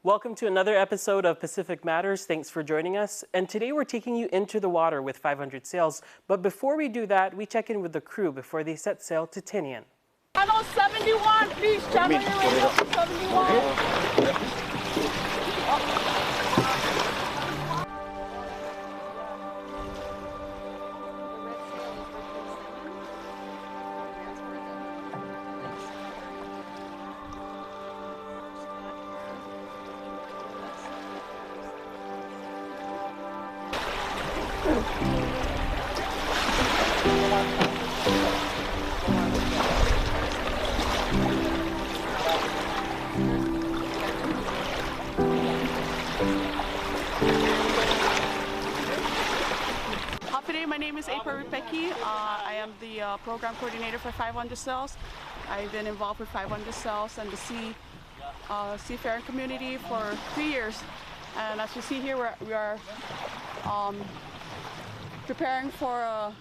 Welcome to another episode of Pacific Matters. Thanks for joining us. And today we're taking you into the water with 500 sails. But before we do that, we check in with the crew before they set sail to Tinian. Channel 71, please. Channel your radio to 71. My name is Saipan. I am the program coordinator for 500 Sails. I've been involved with 500 Sails and the seafaring community for 3 years. And as you see here, we are preparing for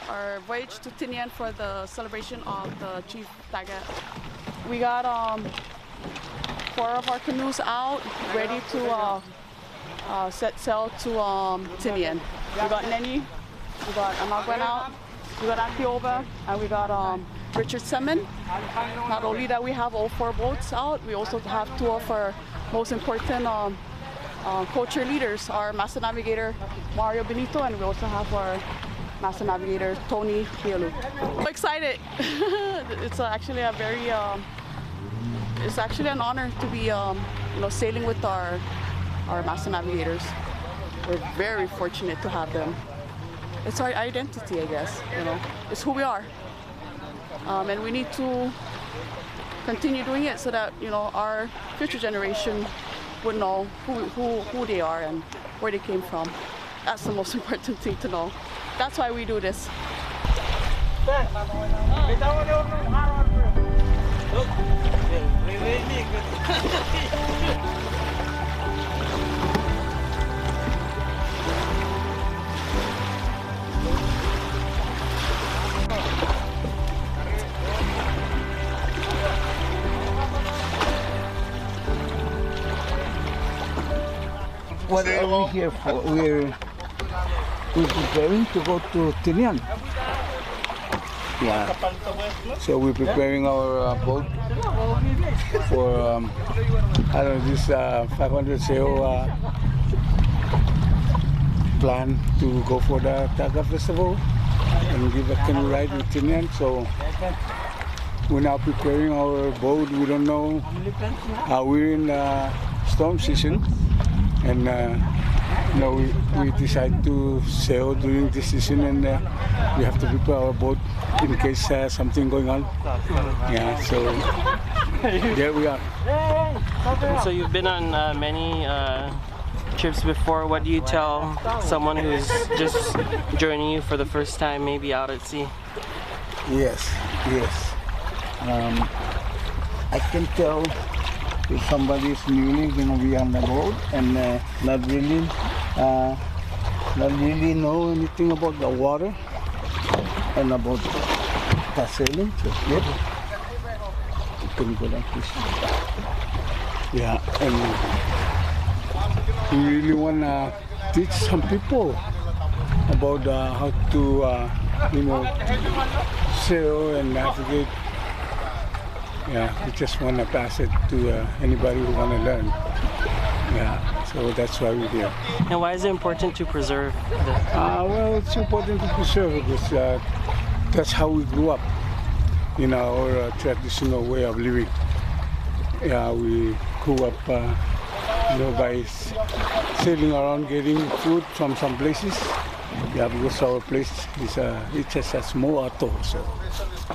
our voyage to Tinian for the celebration of the Chief Tagat. We got 4 of our canoes out, ready to set sail to Tinian. We got Neni, we got Amagwan out, we got Akioba, and we got Richard Semin. Not only that we have all 4 boats out, we also have 2 of our most important culture leaders, our master navigator Mario Benito, and we also have our master navigator Tony Hielu. I'm excited. It's actually a very, it's actually an honor to be sailing with our master navigators. We're very fortunate to have them. It's our identity, I guess. It's who we are, and we need to continue doing it so that our future generation would know who they are and where they came from. That's the most important thing to know. That's why we do this. What are we here for? We're preparing to go to Tinian. Yeah. So we're preparing our boat for this 500 sail plan to go for the Taga Festival and give a canoe ride with Tinian. So we're now preparing our boat. We don't know. We're in storm season. And we decide to sail during this season, and we have to prepare our boat in case something going on. Yeah, so there we are. So you've been on many trips before. What do you tell someone who's just joining you for the first time, maybe out at sea? Yes. I can tell if somebody is newly going to be on the boat and not really know anything about the water and about the sailing, just yet. You can go like this. Yeah, and we really want to teach some people about how to, sail and navigate. Yeah, we just want to pass it to anybody who want to learn. Yeah, so that's why we're here. And why is it important to preserve this? Well, it's important to preserve it because that's how we grew up in our traditional way of living. Yeah, we grew up by sailing around getting food from some places. Yeah, because our place is it's just a small atoll, so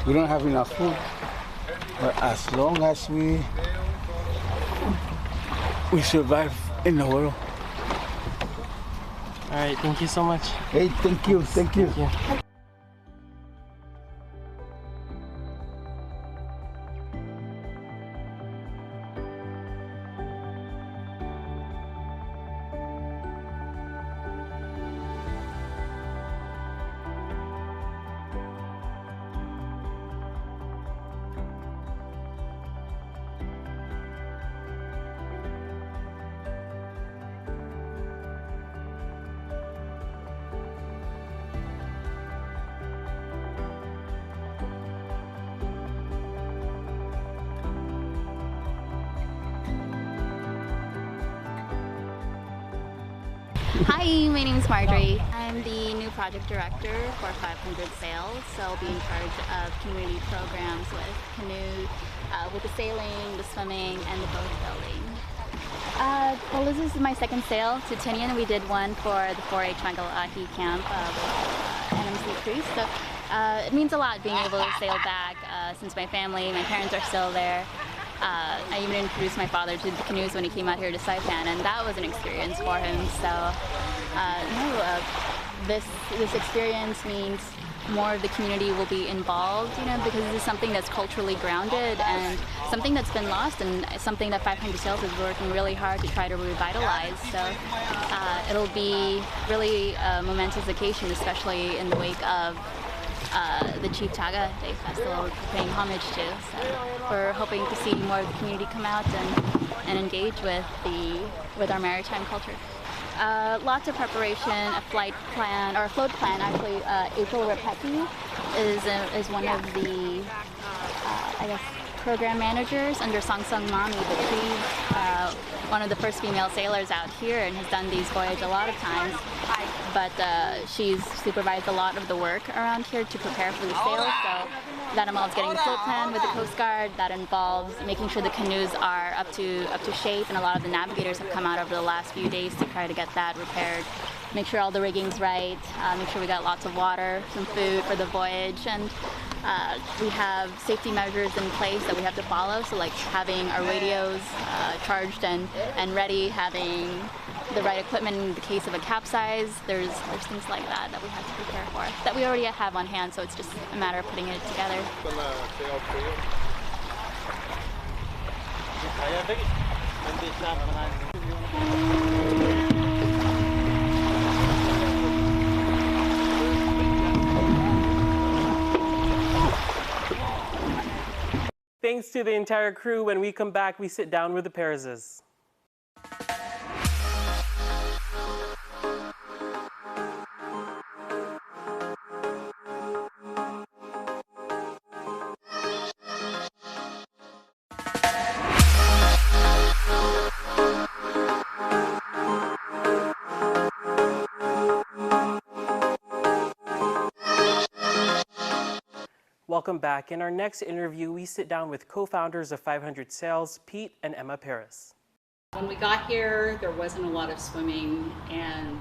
we don't have enough food. But as long as we survive in the world. All right, thank you so much. Hey, thank you. Thank you. Hi, my name is Marjorie. I'm the new project director for 500 Sails, so I'll be in charge of community programs with canoe, with the sailing, the swimming, and the boat building. Well, this is my second sail to Tinian. We did one for the 4-H Magalahi camp with NMC Crease. So it means a lot being able to sail back since my parents are still there. I even introduced my father to the canoes when he came out here to Saipan, and that was an experience for him. So, this experience means more of the community will be involved, because this is something that's culturally grounded and something that's been lost, and something that 500 Sails is working really hard to try to revitalize. So it'll be really a momentous occasion, especially in the wake of the Chief Taga Day Festival we're paying homage to. So we're hoping to see more of the community come out and engage with our maritime culture. Lots of preparation, a float plan. Actually, April Rapecki is one of the, program managers under Song Sung Mami, but she's one of the first female sailors out here and has done these voyages a lot of times. But she's supervised a lot of the work around here to prepare for the sails. So that involves getting the float plan with the Coast Guard. That involves making sure the canoes are up to shape, and a lot of the navigators have come out over the last few days to try to get that repaired. Make sure all the rigging's right. Make sure we got lots of water, some food for the voyage, and we have safety measures in place that we have to follow. So like having our radios charged and ready, having the right equipment in the case of a capsize. There's things like that we have to prepare for, that we already have on hand, so it's just a matter of putting it together. Thanks to the entire crew. When we come back, we sit down with the Perezes. Welcome back. In our next interview, we sit down with co-founders of 500 Sails, Pete and Emma Perez. When we got here, there wasn't a lot of swimming, and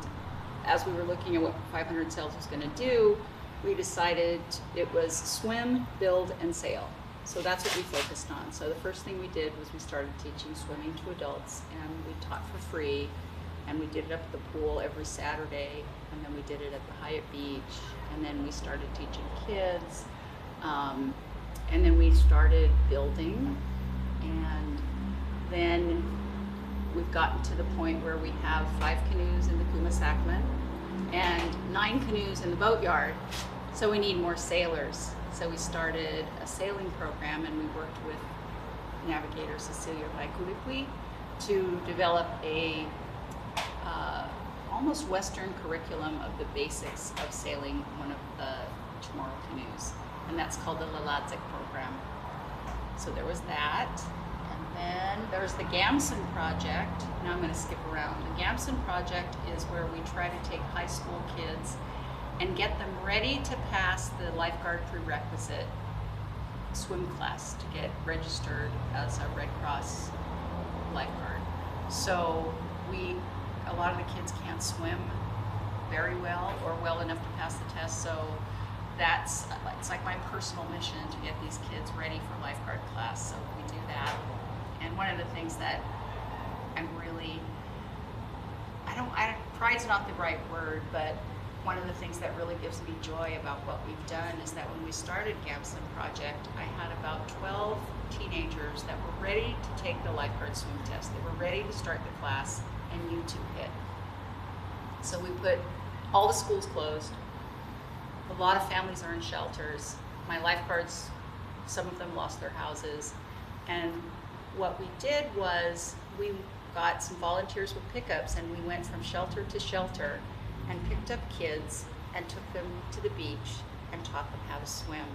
as we were looking at what 500 Sails was going to do, we decided it was swim, build, and sail. So that's what we focused on. So the first thing we did was we started teaching swimming to adults, and we taught for free, and we did it up at the pool every Saturday, and then we did it at the Hyatt Beach, and then we started teaching kids. And then we started building, and then we've gotten to the point where we have 5 canoes in the Kumasakman and 9 canoes in the boatyard. So we need more sailors. So we started a sailing program, and we worked with navigator Cecilia Paikulikwi to develop a almost Western curriculum of the basics of sailing one of the Chamorro canoes. And that's called the Laladzik program. So there was that. And then there's the Gamson project. Now I'm going to skip around. The Gamson project is where we try to take high school kids and get them ready to pass the lifeguard prerequisite swim class to get registered as a Red Cross lifeguard. So a lot of the kids can't swim very well or well enough to pass the test. So it's like my personal mission to get these kids ready for lifeguard class. So we do that. And one of the things that I'm really, pride's not the right word, but one of the things that really gives me joy about what we've done is that when we started Gamson Project, I had about 12 teenagers that were ready to take the lifeguard swim test. They were ready to start the class, and YouTube hit. So we put all the schools closed. A lot of families are in shelters. My lifeguards, some of them lost their houses. And what we did was we got some volunteers with pickups, and we went from shelter to shelter and picked up kids and took them to the beach and taught them how to swim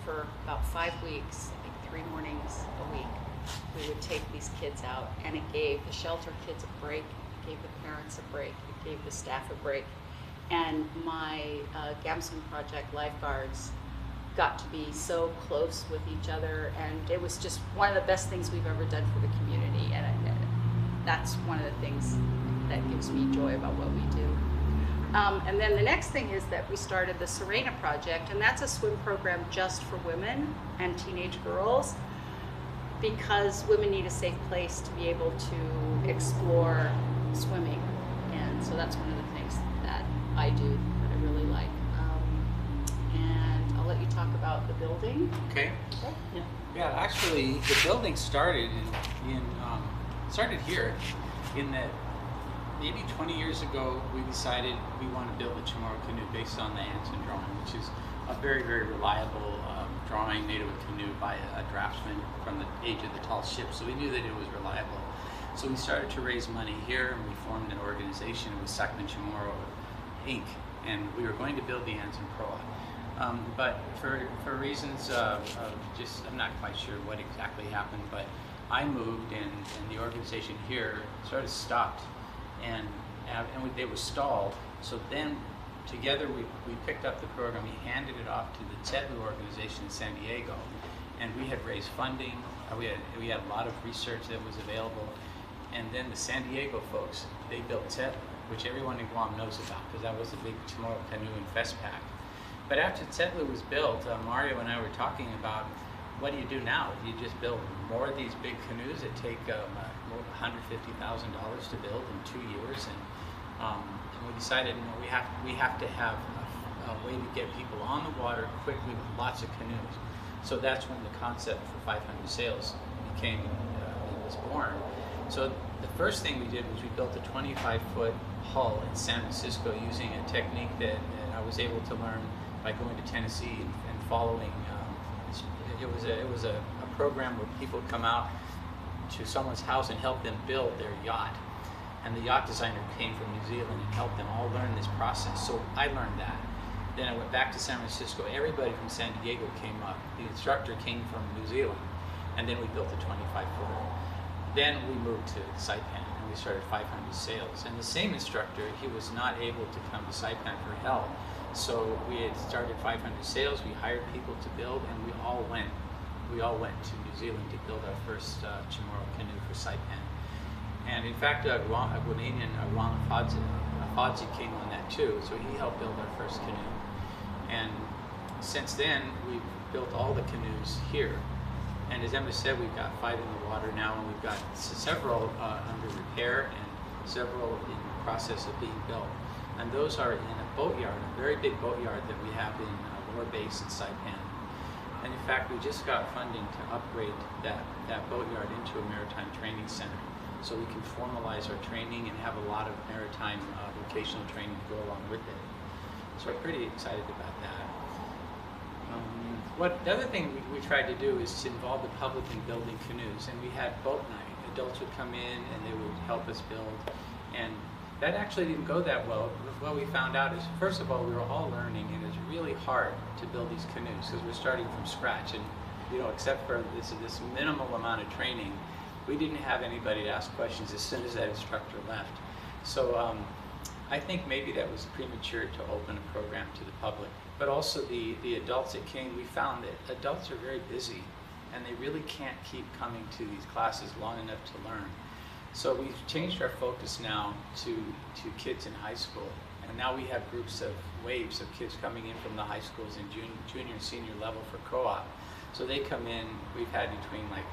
for about 5 weeks, I think 3 mornings a week. We would take these kids out, and it gave the shelter kids a break, it gave the parents a break, it gave the staff a break. And my Gamson Project lifeguards got to be so close with each other, and it was just one of the best things we've ever done for the community, and that's one of the things that gives me joy about what we do. And then the next thing is that we started the Serena Project, and that's a swim program just for women and teenage girls, because women need a safe place to be able to explore swimming. And so that's one of the things that I do that I really like. And I'll let you talk about the building. Okay. Yeah. Yeah, actually, the building started started here. In that, maybe 20 years ago, we decided we want to build a Chamorro canoe based on the Anson drawing, which is a very, very reliable drawing made of a canoe by a draftsman from the age of the tall ship. So we knew that it was reliable. So we started to raise money here, and we formed an organization with Saipan Chamorro Inc. And we were going to build the Anson Proa. But for reasons of just, I'm not quite sure what exactly happened, but I moved, and the organization here sort of stopped, and they were stalled. So then together we picked up the program, we handed it off to the Tetlu organization in San Diego, and we had raised funding, we had a lot of research that was available, and then the San Diego folks, they built Tetlu, which everyone in Guam knows about, because that was the big Chamorro Canoe and Fest Pack. But after Tetlu was built, Mario and I were talking about, what do you do now? Do you just build more of these big canoes that take $150,000 to build in 2 years? And we decided, we have to have a way to get people on the water quickly with lots of canoes. So that's when the concept for 500 Sails was born. So the first thing we did was we built a 25-foot hull in San Francisco using a technique that I was able to learn by going to Tennessee and following. It was a program where people would come out to someone's house and help them build their yacht. And the yacht designer came from New Zealand and helped them all learn this process. So I learned that. Then I went back to San Francisco. Everybody from San Diego came up. The instructor came from New Zealand. And then we built a 25-footer. Then we moved to Saipan, and we started 500 Sails. And the same instructor, he was not able to come to Saipan for help. So we had started 500 Sails, we hired people to build, and we all went to New Zealand to build our first Chamorro canoe for Saipan. And in fact, Guananian Ron Afadzi came on that too, so he helped build our first canoe. And since then, we've built all the canoes here. And as Emma said, we've got 5 in the water now, and we've got several under repair and several in the process of being built. And those are in a boatyard, a very big boatyard that we have in Lower Base in Saipan. And in fact, we just got funding to upgrade that boatyard into a maritime training center, so we can formalize our training and have a lot of maritime vocational training to go along with it. So we're pretty excited about that. The other thing we tried to do is to involve the public in building canoes, and we had boat night. Adults would come in and they would help us build, and that actually didn't go that well. What we found out is, first of all, we were all learning, and it's really hard to build these canoes because we're starting from scratch, and except for this minimal amount of training, we didn't have anybody to ask questions as soon as that instructor left. So I think maybe that was premature to open a program to the public. But also the adults that came, we found that adults are very busy, and they really can't keep coming to these classes long enough to learn. So we've changed our focus now to kids in high school. And now we have waves of kids coming in from the high schools in junior and senior level for co-op. So they come in, we've had between like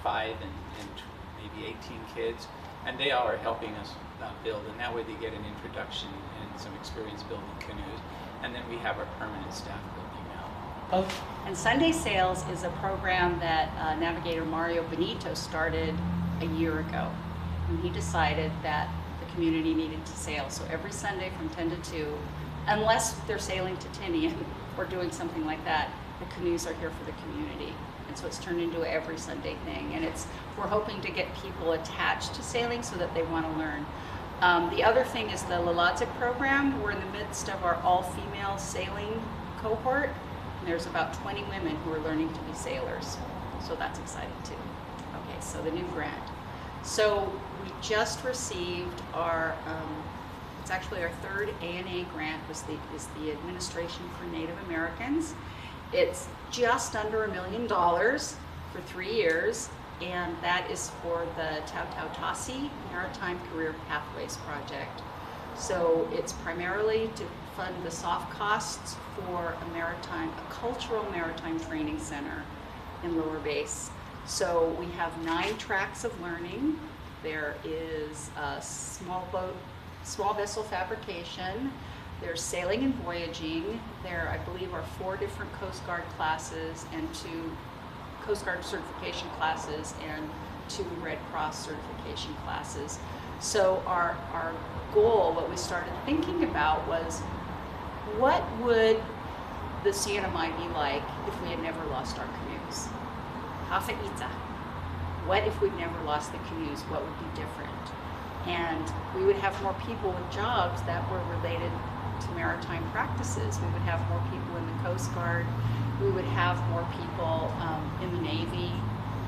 5 and maybe 18 kids, and they all are helping us build. And that way they get an introduction and some experience building canoes. And then we have our permanent staff building now. And Sunday Sails is a program that Navigator Mario Benito started a year ago. And he decided that the community needed to sail. So every Sunday from 10 to 2, unless they're sailing to Tinian or doing something like that, the canoes are here for the community. And so it's turned into an every Sunday thing. And we're hoping to get people attached to sailing so that they want to learn. The other thing is the Laladzik program. We're in the midst of our all-female sailing cohort. And there's about 20 women who are learning to be sailors. So that's exciting too. Okay, so the new grant. So we just received our, it's actually our third ANA grant, is the Administration for Native Americans. It's just under $1 million for 3 years, and that is for the Tautau-Tassi Maritime Career Pathways Project. So it's primarily to fund the soft costs for a cultural maritime training center in Lower Base. So we have 9 tracks of learning. There is a small vessel fabrication. There's sailing and voyaging. There, I believe, are 4 different Coast Guard classes and 2 Coast Guard certification classes and 2 Red Cross certification classes. So our goal, what we started thinking about was, what would the CNMI be like if we had never lost our canoes? Hawha'ita. What if we'd never lost the canoes? What would be different? And we would have more people with jobs that were related to maritime practices. We would have more people in the Coast Guard. We would have more people in the Navy.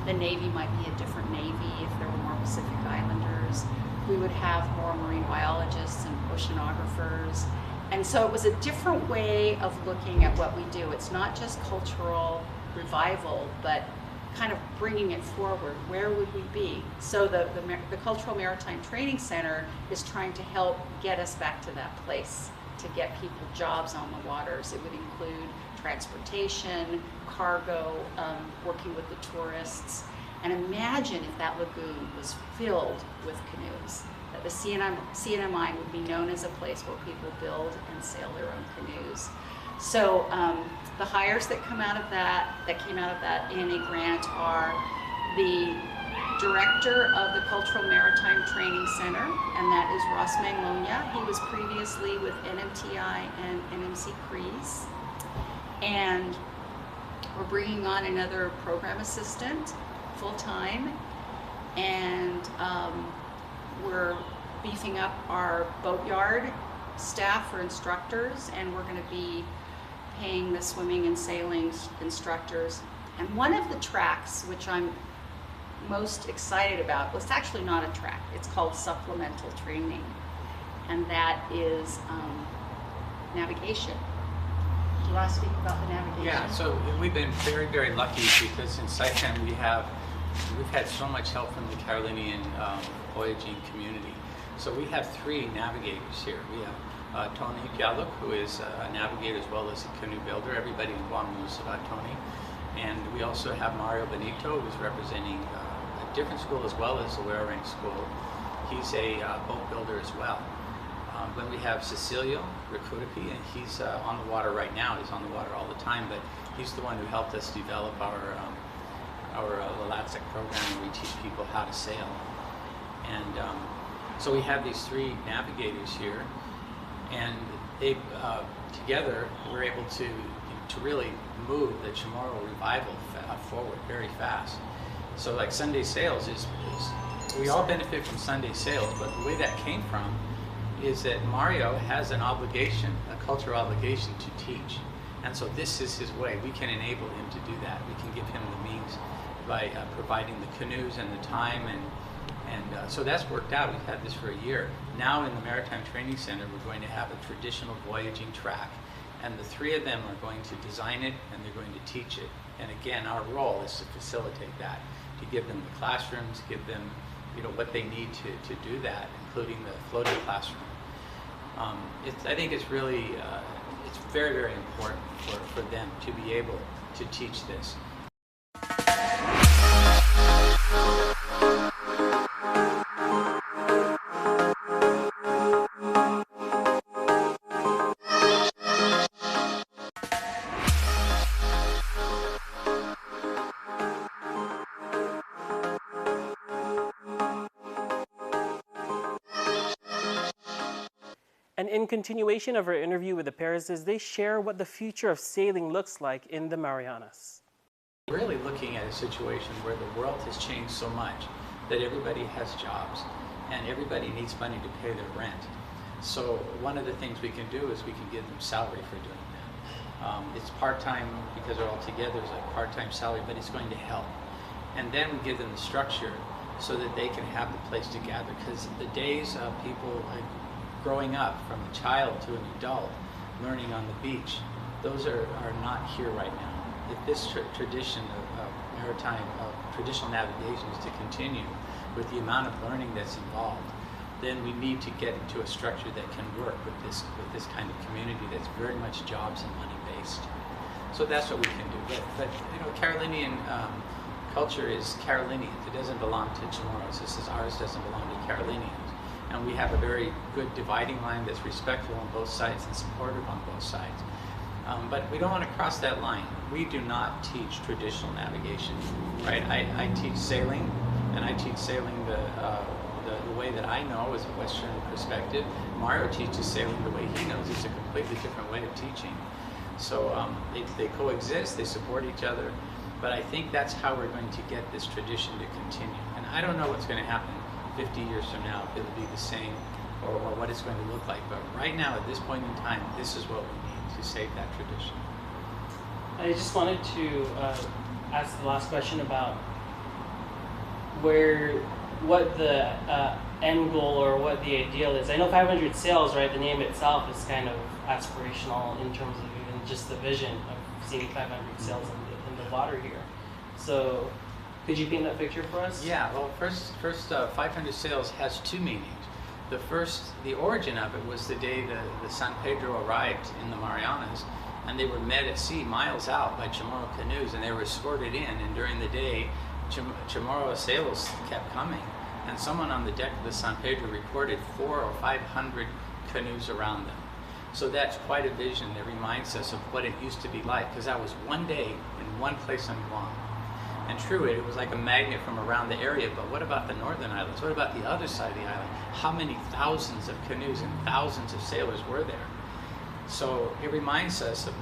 The Navy might be a different Navy if there were more Pacific Islanders. We would have more marine biologists and oceanographers. And so it was a different way of looking at what we do. It's not just cultural revival, but kind of bringing it forward. Where would we be? So the Cultural Maritime Training Center is trying to help get us back to that place, to get people jobs on the waters. It would include transportation, cargo, working with the tourists. And imagine if that lagoon was filled with canoes, that the CNMI would be known as a place where people build and sail their own canoes. So the hires that came out of that ANA grant are the director of the Cultural Maritime Training Center, and that is Ross Manglonia. He was previously with NMTI and NMC Crees. And we're bringing on another program assistant full-time, and we're beefing up our boatyard staff for instructors, and we're going to be paying the swimming and sailing instructors. And one of the tracks, which I'm most excited about, well, it's actually not a track, it's called supplemental training, and that is navigation. Do you want to speak about the navigation? Yeah, so we've been very, very lucky because in Saipan we've had so much help from the Carolinian voyaging community. So we have 3 navigators here. We have Tony Gallup, who is a navigator as well as a canoe builder. Everybody in Guam knows about Tony. And we also have Mario Benito, who's representing a different school as well as the Wairarang School. He's a boat builder as well. Then we have Cecilio Rakutapi, and he's on the water right now. He's on the water all the time, but he's the one who helped us develop our LATSEC program, where we teach people how to sail. And so we have these 3 navigators here, and they together we're able to really move the Chamorro revival forward very fast. So like Sunday Sails is we all benefit from Sunday Sails, but the way that came from is that Mario has an obligation, a cultural obligation to teach. And so this is his way. We can enable him to do that. We can give him the means by providing the canoes and the time, and so that's worked out. We've had this for a year. Now in the Maritime Training Center, we're going to have a traditional voyaging track, and the 3 of them are going to design it and they're going to teach it. And again, our role is to facilitate that, to give them the classrooms, give them what they need to do that, including the floating classroom. I think it's really, it's very, very important for them to be able to teach this. And in continuation of our interview with the Perez's, they share what the future of sailing looks like in the Marianas. Really looking at a situation where the world has changed so much that everybody has jobs and everybody needs money to pay their rent. So one of the things we can do is we can give them salary for doing that. It's part-time because they're all together, it's like part-time salary, but it's going to help. And then we give them the structure so that they can have the place to gather. Because the days of people growing up from a child to an adult, learning on the beach, those are not here right now. If this tradition of maritime, traditional navigation is to continue with the amount of learning that's involved, then we need to get into a structure that can work with this kind of community that's very much jobs and money based. So that's what we can do. But you know, Carolinian culture is Carolinian. It doesn't belong to Chamorros. This is ours. Doesn't belong to Carolinians. And we have a very good dividing line that's respectful on both sides and supportive on both sides. But we don't want to cross that line. We do not teach traditional navigation, right? I teach sailing, and I teach sailing the way that I know as a Western perspective. Mario teaches sailing the way he knows. It's a completely different way of teaching. So they coexist, they support each other, but I think that's how we're going to get this tradition to continue. And I don't know what's going to happen 50 years from now, if it'll be the same or what it's going to look like. But right now, at this point in time, this is what we need to save that tradition. I just wanted to ask the last question about what the end goal or what the ideal is. I know 500 sails, right? The name itself is kind of aspirational in terms of even just the vision of seeing 500 sails in the water here. So, could you paint that picture for us? Yeah. Well, first, 500 sails has two meanings. The origin of it was the day the San Pedro arrived in the Marianas, and they were met at sea miles out by Chamorro canoes, and they were escorted in. And during the day, Chamorro sailors kept coming, and someone on the deck of the San Pedro reported 400 or 500 canoes around them. So that's quite a vision that reminds us of what it used to be like, because that was one day in one place on Guam. And true, it was like a magnet from around the area, but what about the northern islands? What about the other side of the island? How many thousands of canoes and thousands of sailors were there? So it reminds us of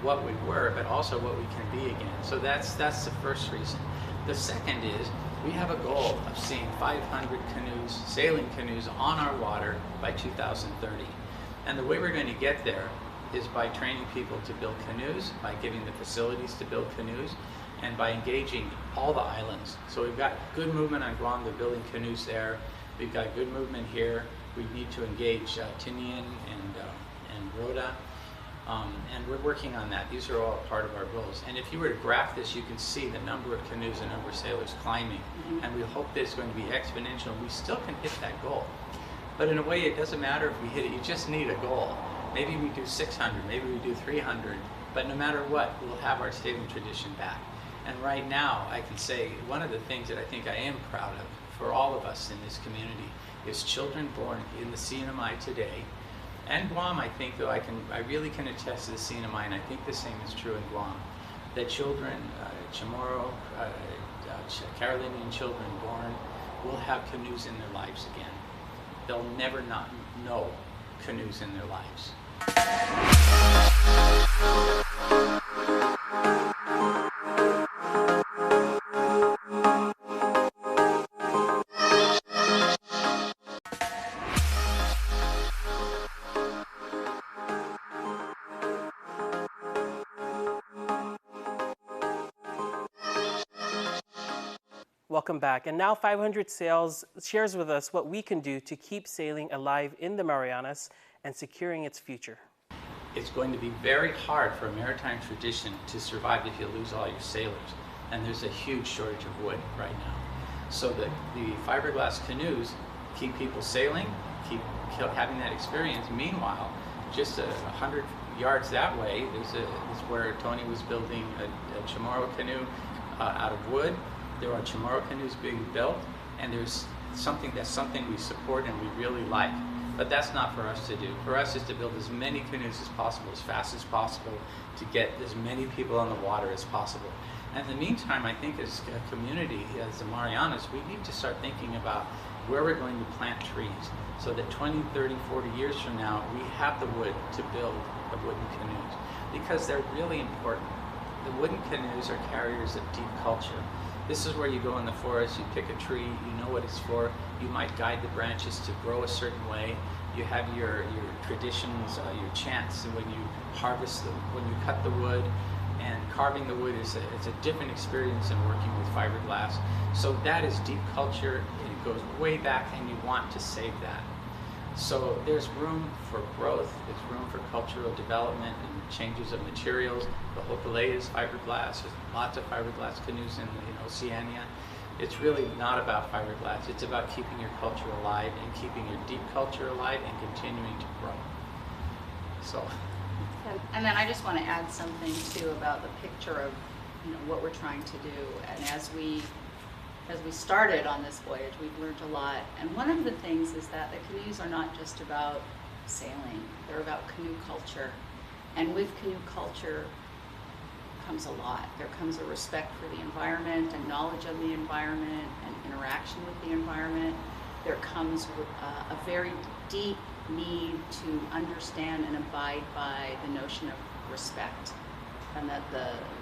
what we were, but also what we can be again. So that's the first reason. The second is, we have a goal of seeing 500 canoes, sailing canoes on our water by 2030. And the way we're going to get there is by training people to build canoes, by giving the facilities to build canoes, and by engaging all the islands. So we've got good movement on Guam, they're building canoes there. We've got good movement here. We need to engage Tinian and Rhoda. And we're working on that. These are all part of our goals. And if you were to graph this, you can see the number of canoes and number of sailors climbing. And we hope that it's going to be exponential. We still can hit that goal. But in a way, it doesn't matter if we hit it. You just need a goal. Maybe we do 600, maybe we do 300. But no matter what, we'll have our sailing tradition back. And right now, I can say one of the things that I think I am proud of for all of us in this community is children born in the CNMI today. And Guam, I think, though, I really can attest to the CNMI, and I think the same is true in Guam, that children, Chamorro, Carolinian children born, will have canoes in their lives again. They'll never not know canoes in their lives. Welcome back. And now 500 Sails shares with us what we can do to keep sailing alive in the Marianas and securing its future. It's going to be very hard for a maritime tradition to survive if you lose all your sailors. And there's a huge shortage of wood right now. So the fiberglass canoes keep people sailing, keep having that experience. Meanwhile, just 100 yards that way, is where Tony was building a Chamorro canoe out of wood. There are Chamorro canoes being built, and there's something we support and we really like. But that's not for us to do. For us is to build as many canoes as possible, as fast as possible, to get as many people on the water as possible. And in the meantime, I think as a community, as the Marianas, we need to start thinking about where we're going to plant trees so that 20, 30, 40 years from now, we have the wood to build the wooden canoes, because they're really important. The wooden canoes are carriers of deep culture. This is where you go in the forest, you pick a tree, you know what it's for, you might guide the branches to grow a certain way, you have your traditions, your chants, and when you harvest when you cut the wood, and carving the wood is it's a different experience than working with fiberglass. So that is deep culture, and it goes way back, and you want to save that. So there's room for growth, there's room for cultural development and changes of materials. The whole belay is fiberglass. There's lots of fiberglass canoes in Oceania. It's really not about fiberglass. It's about keeping your culture alive and keeping your deep culture alive and continuing to grow. So. And then I just want to add something too about the picture of what we're trying to do. And as we started on this voyage, we've learned a lot. And one of the things is that the canoes are not just about sailing, they're about canoe culture. And with canoe culture comes a lot. There comes a respect for the environment and knowledge of the environment and interaction with the environment. There comes a very deep need to understand and abide by the notion of respect. And that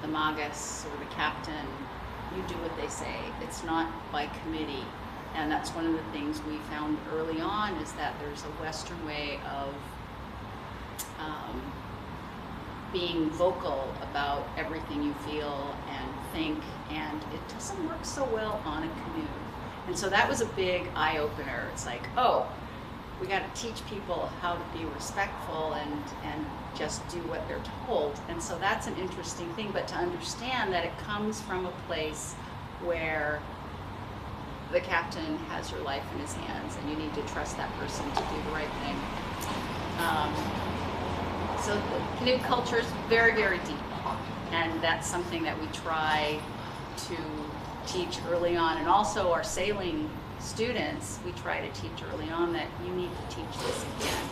the magus or the captain, you do what they say. It's not by committee. And that's one of the things we found early on, is that there's a Western way of being vocal about everything you feel and think, and it doesn't work so well on a canoe. And so that was a big eye-opener. It's like, oh, we got to teach people how to be respectful and just do what they're told. And so that's an interesting thing, but to understand that it comes from a place where the captain has your life in his hands and you need to trust that person to do the right thing. So the canoe culture is very, very deep. And that's something that we try to teach early on. And also our sailing students, we try to teach early on that you need to teach this again.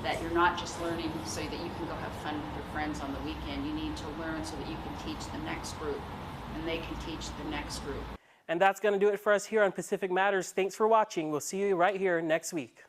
That you're not just learning so that you can go have fun with your friends on the weekend. You need to learn so that you can teach the next group, and they can teach the next group. And that's going to do it for us here on Pacific Matters. Thanks for watching. We'll see you right here next week.